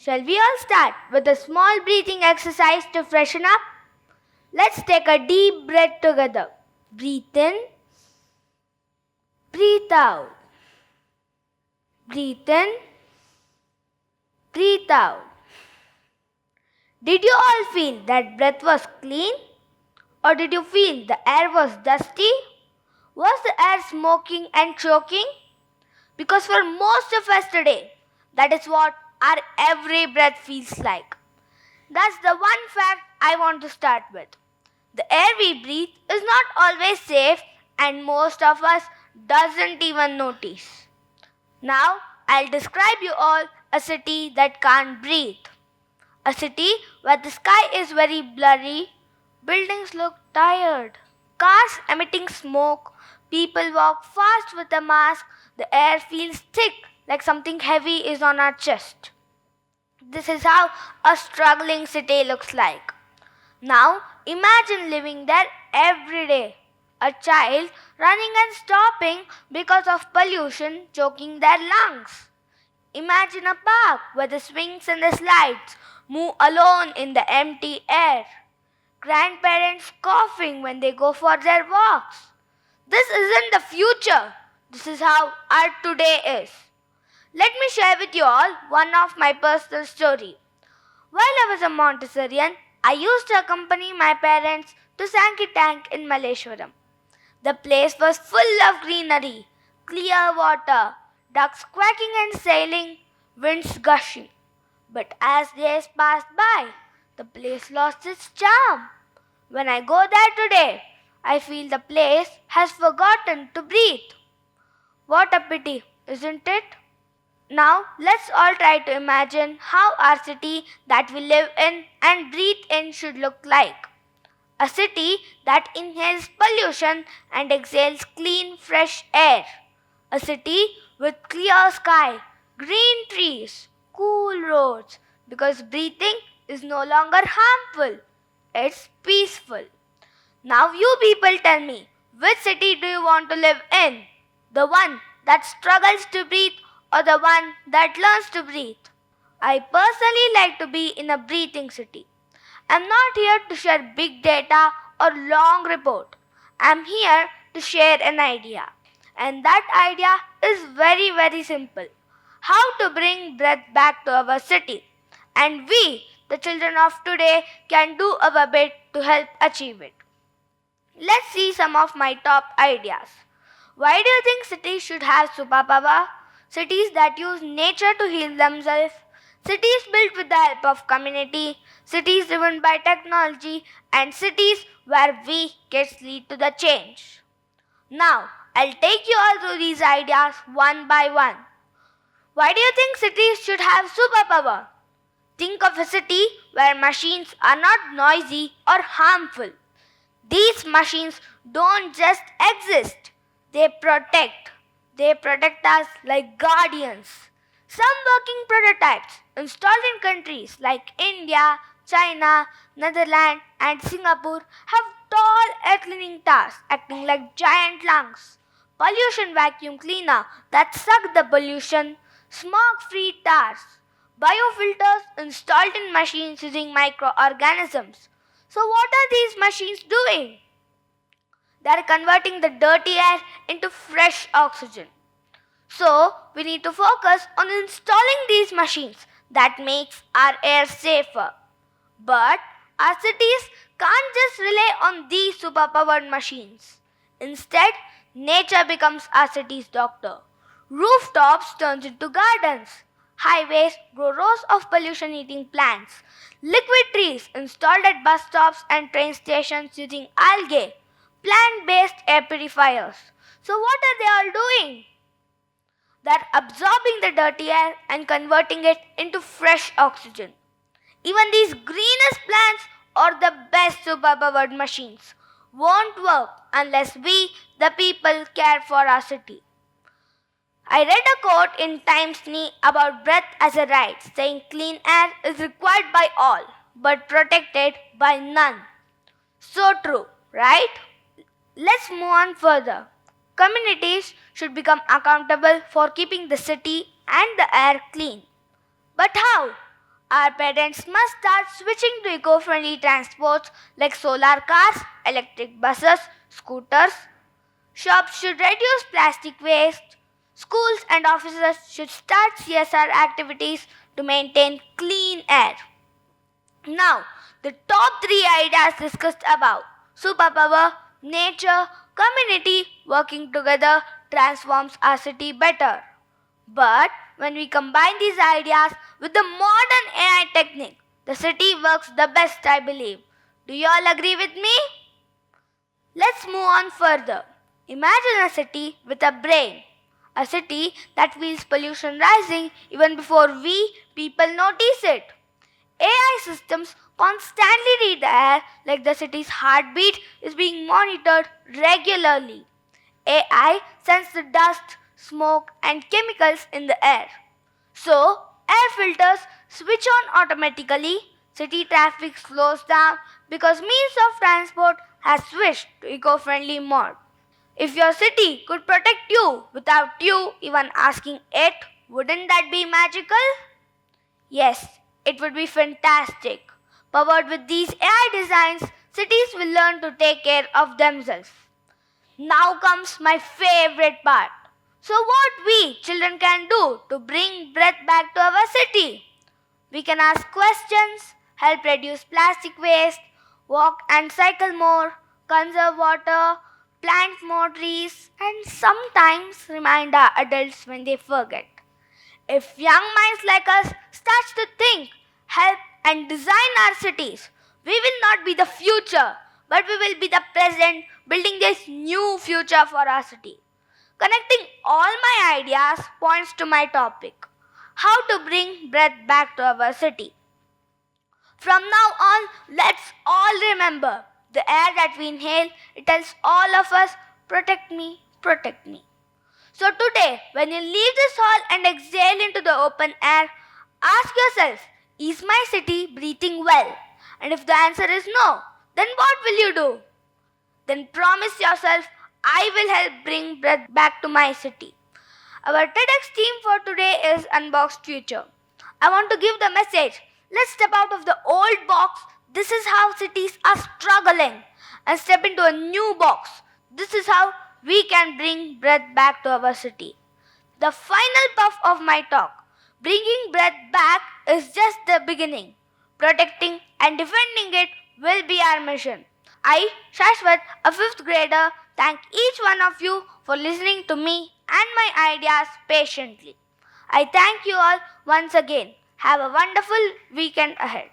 Shall we all start with a small breathing exercise to freshen up? Let's take a deep breath together. Breathe in, breathe out. Breathe in, breathe out. Did you all feel that breath was clean? Or did you feel the air was dusty? Was the air smoking and choking? Because for most of us today, that is what our every breath feels like. That's the one fact I want to start with. The air we breathe is not always safe and most of us doesn't even notice. Now, I'll describe you all a city that can't breathe. A city where the sky is very blurry, buildings look tired, cars emitting smoke, people walk fast with a mask, the air feels thick like something heavy is on our chest. This is how a struggling city looks like. Now, imagine living there every day. A child running and stopping because of pollution choking their lungs. Imagine a park where the swings and the slides move alone in the empty air. Grandparents coughing when they go for their walks. This isn't the future. This is how our today is. Let me share with you all one of my personal story. While I was a Montessorian, I used to accompany my parents to Sankey Tank in Malleshwaram. The place was full of greenery, clear water, ducks quacking and sailing, winds gushing. But as days passed by, the place lost its charm. When I go there today, I feel the place has forgotten to breathe. What a pity, isn't it? Now, let's all try to imagine how our city that we live in and breathe in should look like. A city that inhales pollution and exhales clean, fresh air. A city with clear sky, green trees, cool roads, because breathing is no longer harmful, it's peaceful. Now you people tell me, which city do you want to live in? The one that struggles to breathe or the one that learns to breathe? I personally like to be in a breathing city. I'm not here to share big data or long report. I'm here to share an idea. And that idea is very simple. How to bring breath back to our city. And we, the children of today, can do our bit to help achieve it. Let's see some of my top ideas. Why do you think cities should have superpower? Cities that use nature to heal themselves. Cities built with the help of community. Cities driven by technology. And cities where we kids lead to the change. Now, I'll take you all through these ideas one by one. Why do you think cities should have superpower? Think of a city where machines are not noisy or harmful. These machines don't just exist, they protect. They protect us like guardians. Some working prototypes installed in countries like India, China, Netherlands and Singapore have tall air cleaning towers acting like giant lungs. Pollution vacuum cleaner that suck the pollution, smog-free towers, biofilters installed in machines using microorganisms. So what are these machines doing? They are converting the dirty air into fresh oxygen. So we need to focus on installing these machines that makes our air safer. But our cities can't just rely on these superpowered machines. Instead, nature becomes our city's doctor. Rooftops turn into gardens. Highways grow rows of pollution-eating plants. Liquid trees installed at bus stops and train stations using algae. Plant-based air purifiers. So what are they all doing? They're absorbing the dirty air and converting it into fresh oxygen. Even these greenest plants or the best superpowered machines won't work unless we, the people, care for our city. I read a quote in Times New about breath as a right, saying clean air is required by all, but protected by none. So true, right? Let's move on further. Communities should become accountable for keeping the city and the air clean. But how? Our parents must start switching to eco-friendly transports like solar cars, electric buses, scooters. Shops should reduce plastic waste. Schools and offices should start CSR activities to maintain clean air. Now, the top 3 ideas discussed above: superpower, nature, community working together transforms our city better. But when we combine these ideas with the modern AI technique, the city works the best, I believe. Do you all agree with me? Let's move on further. Imagine a city with a brain. A city that feels pollution rising even before we people notice it. AI systems constantly read the air like the city's heartbeat is being monitored regularly. AI senses the dust, smoke, and chemicals in the air. So, air filters switch on automatically, city traffic slows down because means of transport has switched to eco-friendly mode. If your city could protect you without you even asking it, wouldn't that be magical? Yes, it would be fantastic. Powered with these AI designs, cities will learn to take care of themselves. Now comes my favorite part. So, what we children can do to bring breath back to our city? We can ask questions, help reduce plastic waste, walk and cycle more, conserve water, plant more trees, and sometimes remind our adults when they forget. If young minds like us start to think, help, and design our cities, we will not be the future, but we will be the present, building this new future for our city. Connecting all my ideas points to my topic: how to bring breath back to our city. From now on, let's all remember the air that we inhale, it tells all of us, protect me, protect me. So today, when you leave this hall and exhale into the open air, ask yourself, is my city breathing well? And if the answer is no, then what will you do? Then promise yourself, I will help bring breath back to my city. Our TEDx theme for today is Unboxed Future. I want to give the message, let's step out of the old box. This is how cities are struggling, and step into a new box. This is how we can bring breath back to our city. The final puff of my talk. Bringing breath back is just the beginning. Protecting and defending it will be our mission. I, Shashwath, a fifth grader, thank each one of you for listening to me and my ideas patiently. I thank you all once again. Have a wonderful weekend ahead.